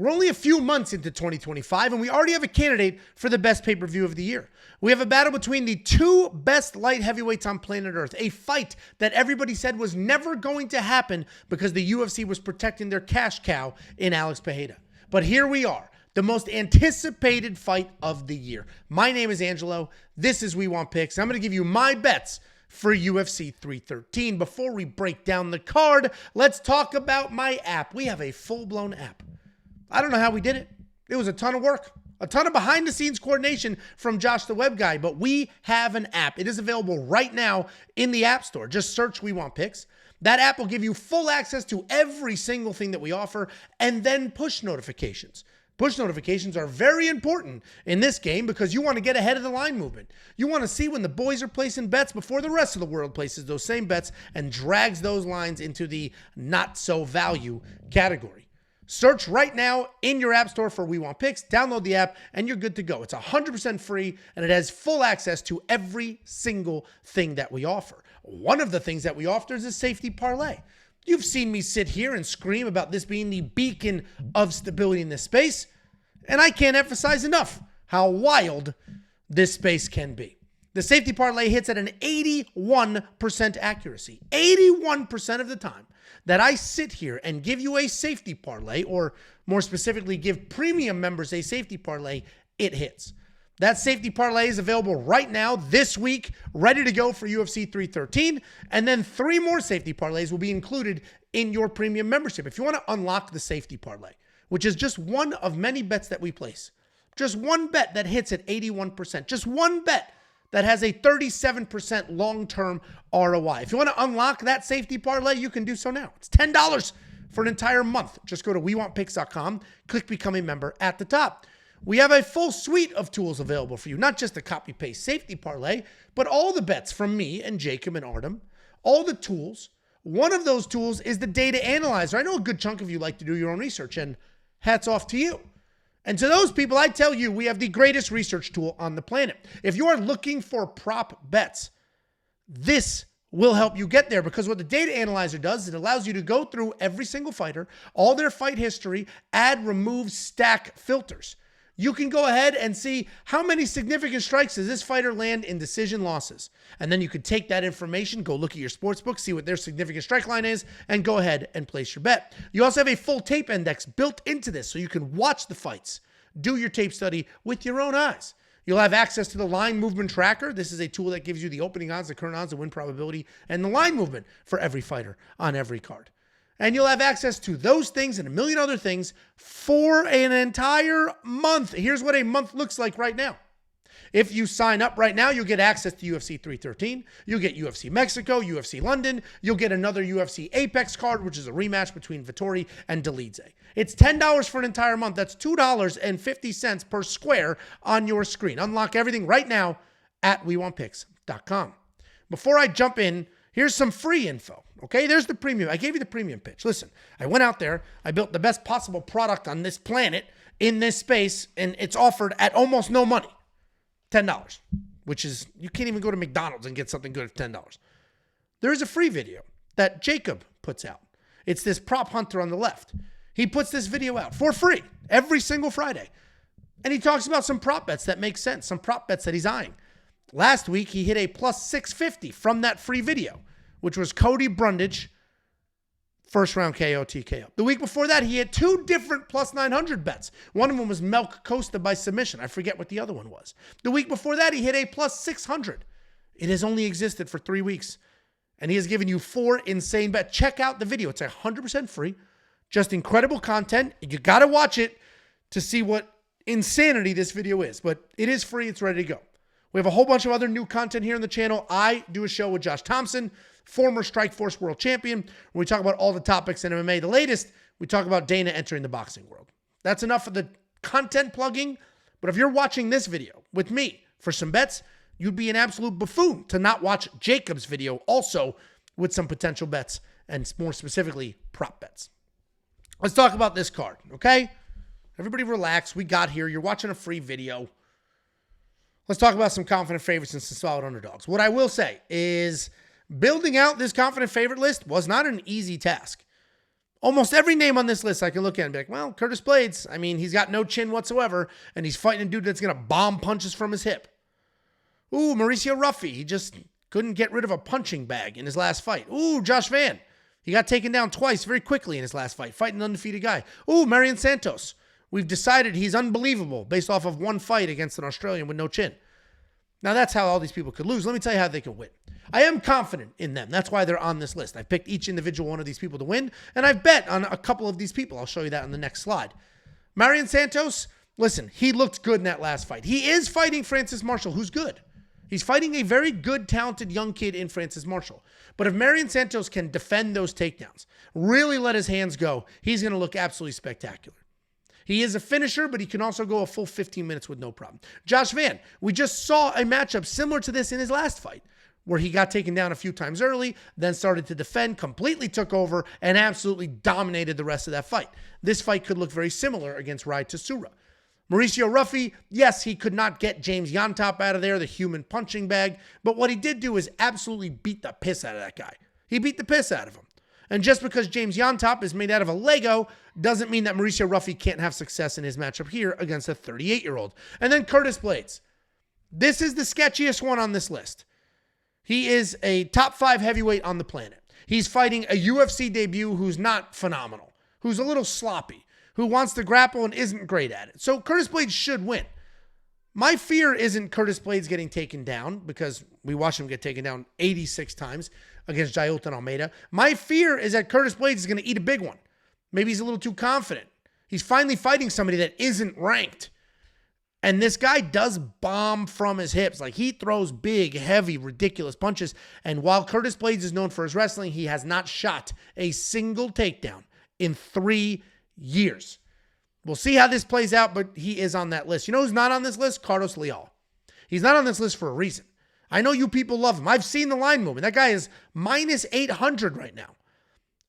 We're only a few months into 2025, and we already have a candidate for the best pay-per-view of the year. We have a battle between the two best light heavyweights on planet Earth, a fight that everybody said was never going to happen because the UFC was protecting their cash cow in Alex Pereira. But here we are, the most anticipated fight of the year. My name is Angelo. This is We Want Picks. I'm going to give you my bets for UFC 313. Before we break down the card, let's talk about my app. We have a full-blown app. I don't know how we did it. It was a ton of work, a ton of behind-the-scenes coordination from Josh the Web Guy, but we have an app. It is available right now in the App Store. Just search We Want Picks. That app will give you full access to every single thing that we offer, and then push notifications. Push notifications are very important in this game because you want to get ahead of the line movement. You want to see when the boys are placing bets before the rest of the world places those same bets and drags those lines into the not-so-value category. Search right now in your app store for We Want Picks, download the app, and you're good to go. It's 100% free, and it has full access to every single thing that we offer. One of the things that we offer is a safety parlay. You've seen me sit here and scream about this being the beacon of stability in this space, and I can't emphasize enough how wild this space can be. The safety parlay hits at an 81% accuracy. 81% of the time that I sit here and give you a safety parlay, or more specifically, give premium members a safety parlay, it hits. That safety parlay is available right now, this week, ready to go for UFC 313, and then 3 more safety parlays will be included in your premium membership. If you want to unlock the safety parlay, which is just one of many bets that we place, just one bet that hits at 81%, just one bet that has a 37% long-term ROI. If you want to unlock that safety parlay, you can do so now. It's $10 for an entire month. Just go to WeWantPicks.com, click Become a Member at the top. We have a full suite of tools available for you, not just the copy-paste safety parlay, but all the bets from me and Jacob and Artem, all the tools. One of those tools is the data analyzer. I know a good chunk of you like to do your own research, and hats off to you. And to those people, I tell you, we have the greatest research tool on the planet. If you are looking for prop bets, this will help you get there, because what the data analyzer does, it allows you to go through every single fighter, all their fight history, add, remove, stack filters. You can go ahead and see how many significant strikes does this fighter land in decision losses. And then you could take that information, go look at your sports book, see what their significant strike line is, and go ahead and place your bet. You also have a full tape index built into this, so you can watch the fights, do your tape study with your own eyes. You'll have access to the line movement tracker. This is a tool that gives you the opening odds, the current odds, the win probability, and the line movement for every fighter on every card. And you'll have access to those things and a million other things for an entire month. Here's what a month looks like right now. If you sign up right now, you'll get access to UFC 313. You'll get UFC Mexico, UFC London. You'll get another UFC Apex card, which is a rematch between Vettori and Delize. It's $10 for an entire month. That's $2.50 per square on your screen. Unlock everything right now at WeWantPicks.com. Before I jump in, here's some free info, okay? There's the premium. I gave you the premium pitch. Listen, I went out there. I built the best possible product on this planet in this space, and it's offered at almost no money. $10, which is, you can't even go to McDonald's and get something good for $10. There is a free video that Jacob puts out. It's this prop hunter on the left. He puts this video out for free every single Friday. And he talks about some prop bets that make sense, some prop bets that he's eyeing. Last week, he hit a plus 650 from that free video, which was Cody Brundage, first round KO, TKO. The week before that, he had 2 different plus 900 bets. One of them was Melk Costa by submission. I forget what the other one was. The week before that, he hit a plus 600. It has only existed for 3 weeks, and he has given you 4 insane bets. Check out the video. It's 100% free. Just incredible content. You got to watch it to see what insanity this video is, but it is free. It's ready to go. We have a whole bunch of other new content here on the channel. I do a show with Josh Thompson, former Strikeforce world champion, where we talk about all the topics in MMA. The latest, we talk about Dana entering the boxing world. That's enough of the content plugging, but if you're watching this video with me for some bets, you'd be an absolute buffoon to not watch Jacob's video also with some potential bets, and more specifically, prop bets. Let's talk about this card, okay? Everybody relax. We got here. You're watching a free video. Let's talk about some confident favorites and some solid underdogs. What I will say is building out this confident favorite list was not an easy task. Almost every name on this list I can look at and be like, well, Curtis Blades, I mean, he's got no chin whatsoever, and he's fighting a dude that's going to bomb punches from his hip. Ooh, Mauricio Ruffy, he just couldn't get rid of a punching bag in his last fight. Ooh, Josh Van, he got taken down twice very quickly in his last fight, fighting an undefeated guy. Ooh, Marion Santos, we've decided he's unbelievable based off of one fight against an Australian with no chin. Now, that's how all these people could lose. Let me tell you how they can win. I am confident in them. That's why they're on this list. I've picked each individual one of these people to win, and I've bet on a couple of these people. I'll show you that on the next slide. Marion Santos, listen, he looked good in that last fight. He is fighting Francis Marshall, who's good. He's fighting a very good, talented young kid in Francis Marshall. But if Marion Santos can defend those takedowns, really let his hands go, he's going to look absolutely spectacular. He is a finisher, but he can also go a full 15 minutes with no problem. Josh Van, we just saw a matchup similar to this in his last fight, where he got taken down a few times early, then started to defend, completely took over, and absolutely dominated the rest of that fight. This fight could look very similar against Rai Tsura. Mauricio Ruffy, yes, he could not get James Yontop out of there, the human punching bag, but what he did do is absolutely beat the piss out of that guy. He beat the piss out of him. And just because James Yontop is made out of a Lego doesn't mean that Mauricio Ruffy can't have success in his matchup here against a 38-year-old. And then Curtis Blades. This is the sketchiest one on this list. He is a top 5 heavyweight on the planet. He's fighting a UFC debut who's not phenomenal, who's a little sloppy, who wants to grapple and isn't great at it. So Curtis Blades should win. My fear isn't Curtis Blades getting taken down, because we watched him get taken down 86 times against Jailton Almeida. My fear is that Curtis Blades is going to eat a big one. Maybe he's a little too confident. He's finally fighting somebody that isn't ranked. And this guy does bomb from his hips. Like, he throws big, heavy, ridiculous punches. And while Curtis Blades is known for his wrestling, he has not shot a single takedown in 3 years. We'll see how this plays out, but he is on that list. You know who's not on this list? Carlos Leal. He's not on this list for a reason. I know you people love him. I've seen the line movement. That guy is minus 800 right now.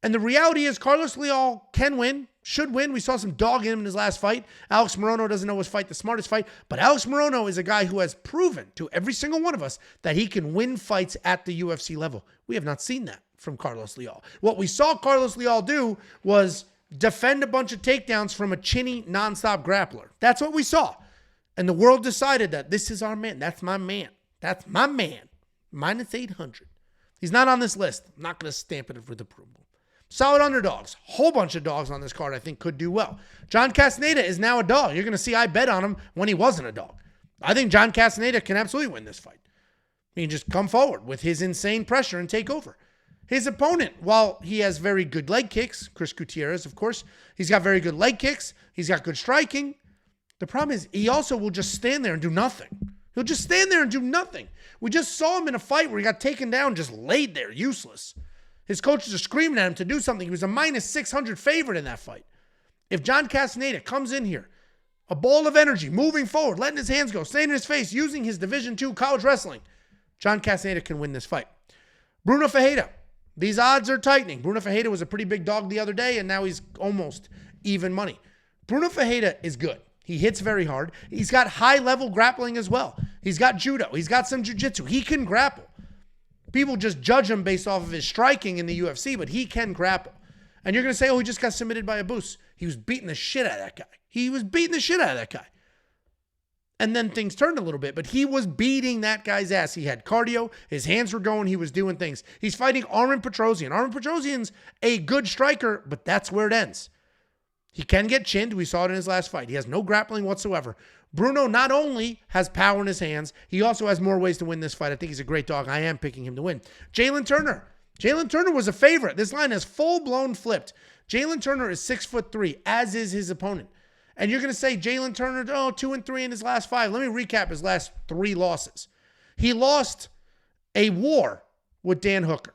And the reality is Carlos Leal can win, should win. We saw some dog in him in his last fight. Alex Morono doesn't know his fight the smartest fight, but Alex Morono is a guy who has proven to every single one of us that he can win fights at the UFC level. We have not seen that from Carlos Leal. What we saw Carlos Leal do was defend a bunch of takedowns from a chinny, nonstop grappler. That's what we saw. And the world decided that this is our man. That's my man. That's my man. Minus 800. He's not on this list. I'm not going to stamp it with approval. Solid underdogs. Whole bunch of dogs on this card I think could do well. John Castaneda is now a dog. You're going to see I bet on him when he wasn't a dog. I think John Castaneda can absolutely win this fight. He can just come forward with his insane pressure and take over. His opponent, while he has very good leg kicks, Chris Gutierrez, of course, he's got very good leg kicks. He's got good striking. The problem is he also will just stand there and do nothing. He'll just stand there and do nothing. We just saw him in a fight where he got taken down, just laid there, useless. His coaches are screaming at him to do something. He was a minus 600 favorite in that fight. If John Castaneda comes in here, a ball of energy, moving forward, letting his hands go, staying in his face, using his Division II college wrestling, John Castaneda can win this fight. Bruno Ferreira. These odds are tightening. Bruno Ferreira was a pretty big dog the other day, and now he's almost even money. Bruno Ferreira is good. He hits very hard. He's got high-level grappling as well. He's got judo. He's got some jiu-jitsu. He can grapple. People just judge him based off of his striking in the UFC, but he can grapple. And you're going to say, oh, he just got submitted by a Boost. He was beating the shit out of that guy. He was beating the shit out of that guy. And then things turned a little bit, but he was beating that guy's ass. He had cardio. His hands were going. He was doing things. He's fighting Armen Petrosian. Armen Petrosian's a good striker, but that's where it ends. He can get chinned. We saw it in his last fight. He has no grappling whatsoever. Bruno not only has power in his hands, he also has more ways to win this fight. I think he's a great dog. I am picking him to win. Jalen Turner. Jalen Turner was a favorite. This line has full-blown flipped. Jalen Turner is 6'3", as is his opponent. And you're going to say Jalen Turner, 2-3 in his last 5. Let me recap his last 3 losses. He lost a war with Dan Hooker,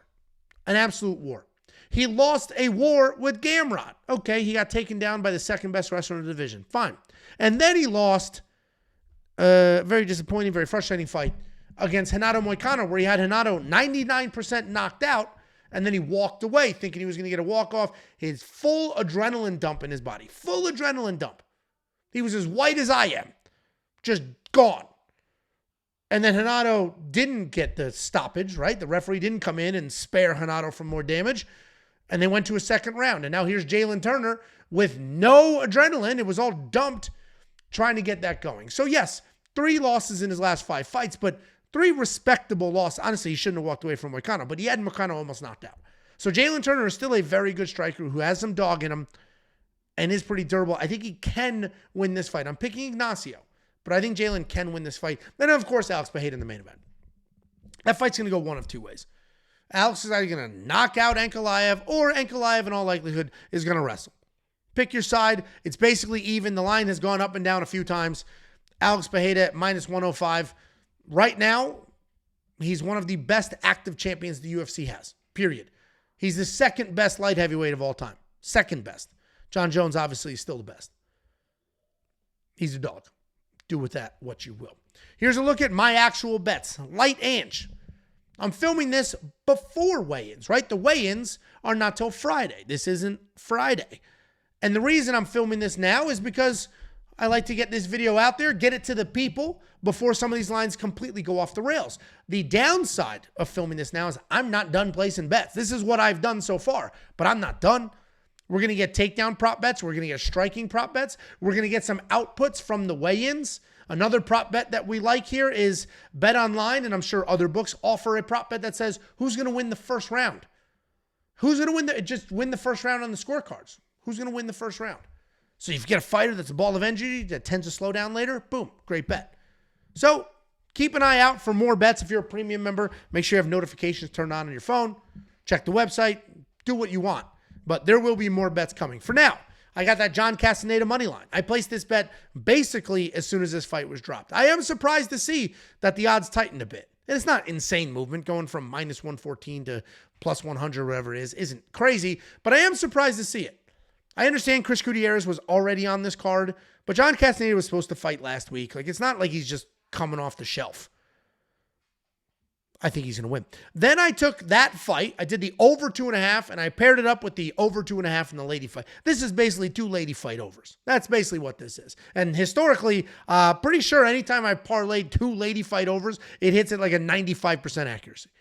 an absolute war. He lost a war with Gamrot. Okay, he got taken down by the second best wrestler in the division. Fine. And then he lost a very disappointing, very frustrating fight against Renato Moicano, where he had Renato 99% knocked out, and then he walked away thinking he was going to get a walk-off. His full adrenaline dump in his body. Full adrenaline dump. He was as white as I am. Just gone. And then Renato didn't get the stoppage, right? The referee didn't come in and spare Renato from more damage. And they went to a second round. And now here's Jalen Turner with no adrenaline. It was all dumped trying to get that going. So yes, 3 losses in his last 5 fights, but 3 respectable losses. Honestly, he shouldn't have walked away from Moicano, but he had Moicano almost knocked out. So Jalen Turner is still a very good striker who has some dog in him and is pretty durable. I think he can win this fight. I'm picking Ignacio, but I think Jalen can win this fight. Then, of course, Alex Pereira in the main event. That fight's going to go one of 2 ways. Alex is either going to knock out Ankalaev, or Ankalaev, in all likelihood, is going to wrestle. Pick your side. It's basically even. The line has gone up and down a few times. Alex Pereira at -105. Right now, he's one of the best active champions the UFC has, period. He's the second best light heavyweight of all time. Second best. John Jones, obviously, is still the best. He's a dog. Do with that what you will. Here's a look at my actual bets. Light Ange. I'm filming this before weigh-ins, right? The weigh-ins are not till Friday. This isn't Friday. And the reason I'm filming this now is because I like to get this video out there, get it to the people before some of these lines completely go off the rails. The downside of filming this now is I'm not done placing bets. This is what I've done so far, but I'm not done. We're going to get takedown prop bets. We're going to get striking prop bets. We're going to get some outputs from the weigh-ins. Another prop bet that we like here is Bet Online, and I'm sure other books offer a prop bet that says who's going to win the first round. Who's going to win the first round on the scorecards? Who's going to win the first round? So if you get a fighter that's a ball of energy that tends to slow down later, boom, great bet. So keep an eye out for more bets. If you're a premium member, make sure you have notifications turned on your phone. Check the website. Do what you want. But there will be more bets coming. For now, I got that John Castaneda money line. I placed this bet basically as soon as this fight was dropped. I am surprised to see that the odds tightened a bit. And it's not insane movement. Going from -114 to +100, whatever it is, isn't crazy. But I am surprised to see it. I understand Chris Gutierrez was already on this card, but John Castaneda was supposed to fight last week. Like, it's not like he's just coming off the shelf. I think he's going to win. Then I took that fight. I did the over 2.5, and I paired it up with the over 2.5 in the lady fight. This is basically 2 lady fight overs. That's basically what this is. And historically, pretty sure anytime I parlayed 2 lady fight overs, it hits at like a 95% accuracy.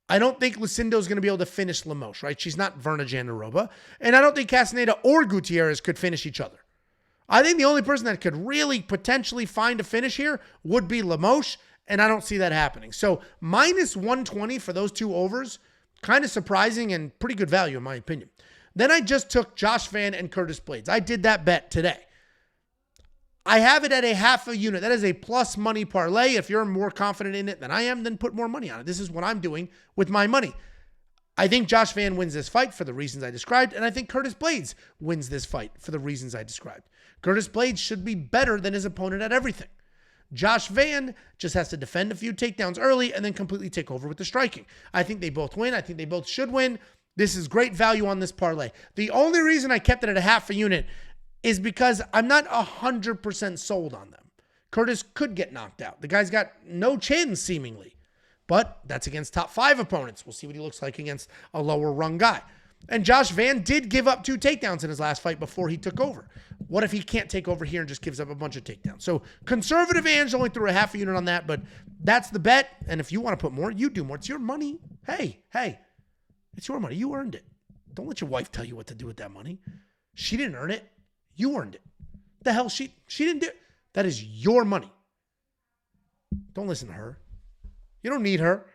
I don't think Lucindo's going to be able to finish Lemos, right? She's not Verna Jandaroba. And I don't think Castaneda or Gutierrez could finish each other. I think the only person that could really potentially find a finish here would be Lemos, and I don't see that happening. So -120 for those 2 overs, kind of surprising and pretty good value in my opinion. Then I just took Josh Van and Curtis Blades. I did that bet today. I have it at a half a unit. That is a plus money parlay. If you're more confident in it than I am, then put more money on it. This is what I'm doing with my money. I think Josh Van wins this fight for the reasons I described, and I think Curtis Blades wins this fight for the reasons I described. Curtis Blades should be better than his opponent at everything. Josh Van just has to defend a few takedowns early and then completely take over with the striking. I think they both win. I think they both should win. This is great value on this parlay. The only reason I kept it at a half a unit is because I'm not 100% sold on them. Curtis could get knocked out. The guy's got no chin, seemingly. But that's against top 5 opponents. We'll see what he looks like against a lower rung guy. And Josh Van did give up 2 takedowns in his last fight before he took over. What if he can't take over here and just gives up a bunch of takedowns? So conservative Ange only threw a half a unit on that, but that's the bet. And if you want to put more, you do more. It's your money. Hey, it's your money. You earned it. Don't let your wife tell you what to do with that money. She didn't earn it. You earned it. The hell, she didn't do it. That is your money. Don't listen to her. You don't need her.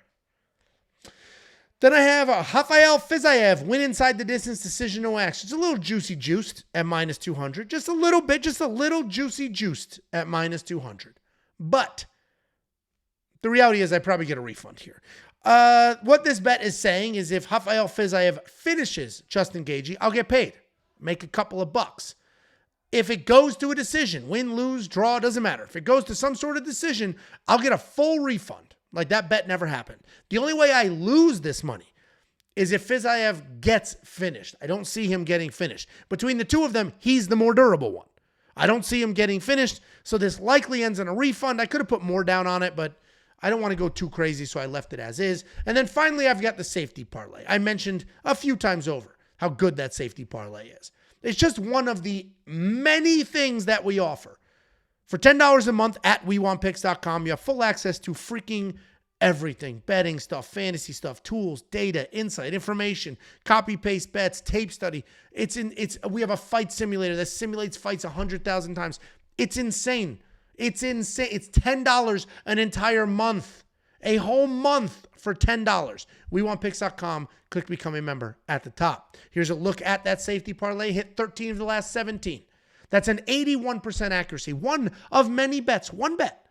Then I have a Rafael Fiziev win inside the distance decision, no action. It's a little juicy juiced at -200. Just a little bit, just a little juicy juiced at -200. But the reality is I probably get a refund here. What this bet is saying is if Rafael Fiziev finishes Justin Gaethje, I'll get paid. Make a couple of bucks. If it goes to a decision, win, lose, draw, doesn't matter. If it goes to some sort of decision, I'll get a full refund. Like that bet never happened. The only way I lose this money is if Fiziev gets finished. I don't see him getting finished. Between the 2 of them, he's the more durable one. I don't see him getting finished, so this likely ends in a refund. I could have put more down on it, but I don't want to go too crazy, so I left it as is. And then finally, I've got the safety parlay. I mentioned a few times over how good that safety parlay is. It's just one of the many things that we offer. For $10 a month at WeWantPicks.com, you have full access to freaking everything, betting stuff, fantasy stuff, tools, data, insight, information, copy paste bets, tape study. We have a fight simulator that simulates fights 100,000 times. It's insane. It's insane. It's $10 an entire month, a whole month for $10. WeWantPicks.com. Click become a member at the top. Here's a look at that safety parlay. Hit 13 of the last 17. That's an 81% accuracy. One of many bets. One bet.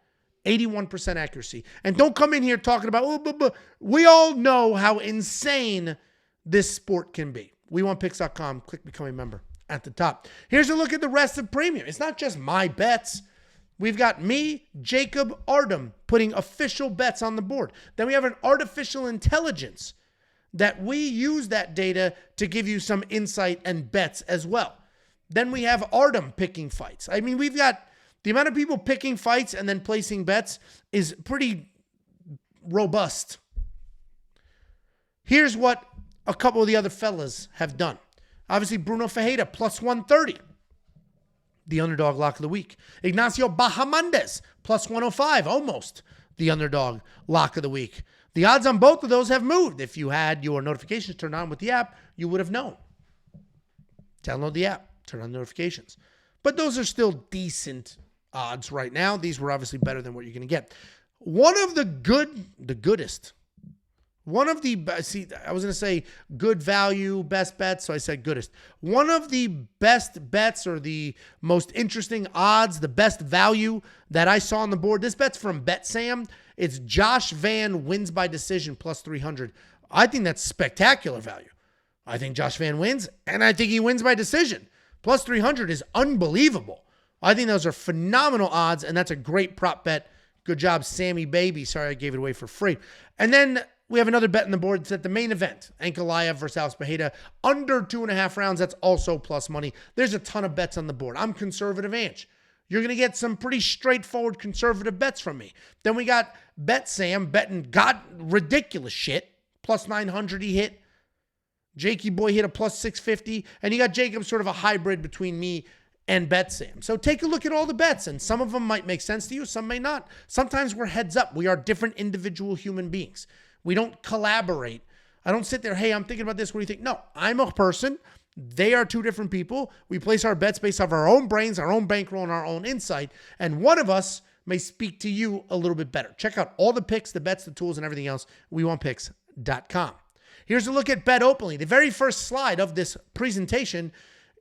81% accuracy. And don't come in here talking about, we all know how insane this sport can be. WeWantPicks.com. Click become a member at the top. Here's a look at the rest of premium. It's not just my bets. We've got me, Jacob Artem, putting official bets on the board. Then we have an artificial intelligence that we use that data to give you some insight and bets as well. Then we have Artem picking fights. I mean, we've got the amount of people picking fights and then placing bets is pretty robust. Here's what a couple of the other fellas have done. Obviously, Bruno Ferreira, plus 130. The underdog lock of the week. Ignacio Bahamondes, plus 105, almost the underdog lock of the week. The odds on both of those have moved. If you had your notifications turned on with the app, you would have known. Download the app, turn on notifications. But those are still decent odds right now. These were obviously better than what you're going to get. One of the goodest. One of the, see, I was going to say good value, best bets, so I said goodest. One of the best bets or the most interesting odds, the best value that I saw on the board, this bet's from BetSam. It's Josh Van wins by decision, plus 300. I think that's spectacular value. I think Josh Van wins, and I think he wins by decision. Plus 300 is unbelievable. I think those are phenomenal odds, and that's a great prop bet. Good job, Sammy Baby. Sorry I gave it away for free. And then we have another bet on the board. It's at the main event. Ankalaev versus Pereira. Under 2.5 rounds. That's also plus money. There's a ton of bets on the board. I'm conservative Ange. You're going to get some pretty straightforward conservative bets from me. Then we got BetSam betting ridiculous shit. Plus 900 he hit. Jakey Boy hit a plus 650. And you got Jacob, sort of a hybrid between me and BetSam. So take a look at all the bets, and some of them might make sense to you, some may not. Sometimes we're heads up. We are different individual human beings. We don't collaborate. I don't sit there, hey, I'm thinking about this. What do you think? No, I'm a person. They are two different people. We place our bets based off our own brains, our own bankroll, and our own insight. And one of us may speak to you a little bit better. Check out all the picks, the bets, the tools, and everything else. WeWantPicks.com. Here's a look at Bet Openly. The very first slide of this presentation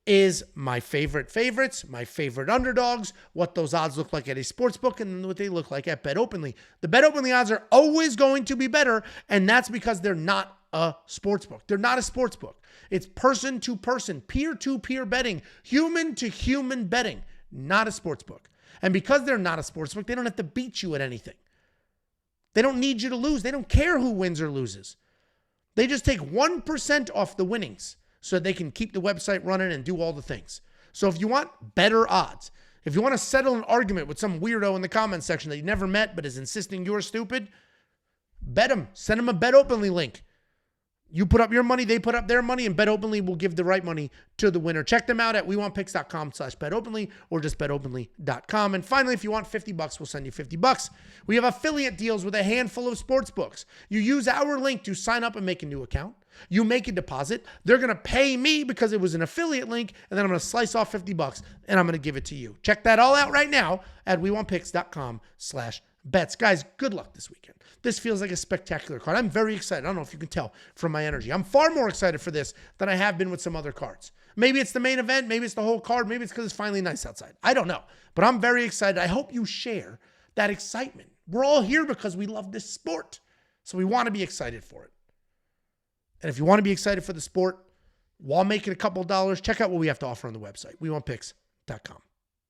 is my favorite favorites, my favorite underdogs, what those odds look like at a sports book, and what they look like at Bet Openly. The Bet Openly odds are always going to be better, and that's because they're not a sports book. They're not a sports book. It's person-to-person, peer-to-peer betting, human-to-human betting, not a sports book. And because they're not a sports book, they don't have to beat you at anything. They don't need you to lose. They don't care who wins or loses. They just take 1% off the winnings so they can keep the website running and do all the things. So if you want better odds, if you want to settle an argument with some weirdo in the comment section that you never met but is insisting you're stupid, bet them. Send them a Bet Openly link. You put up your money, they put up their money, and Bet Openly will give the right money to the winner. Check them out at WeWantPicks.com/BetOpenly or just BetOpenly.com. And finally, if you want $50, we'll send you $50. We have affiliate deals with a handful of sports books. You use our link to sign up and make a new account. You make a deposit. They're going to pay me because it was an affiliate link, and then I'm going to slice off $50 and I'm going to give it to you. Check that all out right now at WeWantPicks.com/bets. Guys, good luck this weekend. This feels like a spectacular card. I'm very excited. I don't know if you can tell from my energy. I'm far more excited for this than I have been with some other cards. Maybe it's the main event. Maybe it's the whole card. Maybe it's because it's finally nice outside. I don't know. But I'm very excited. I hope you share that excitement. We're all here because we love this sport. So we want to be excited for it. And if you want to be excited for the sport while making a couple of dollars, check out what we have to offer on the website. WeWantPicks.com.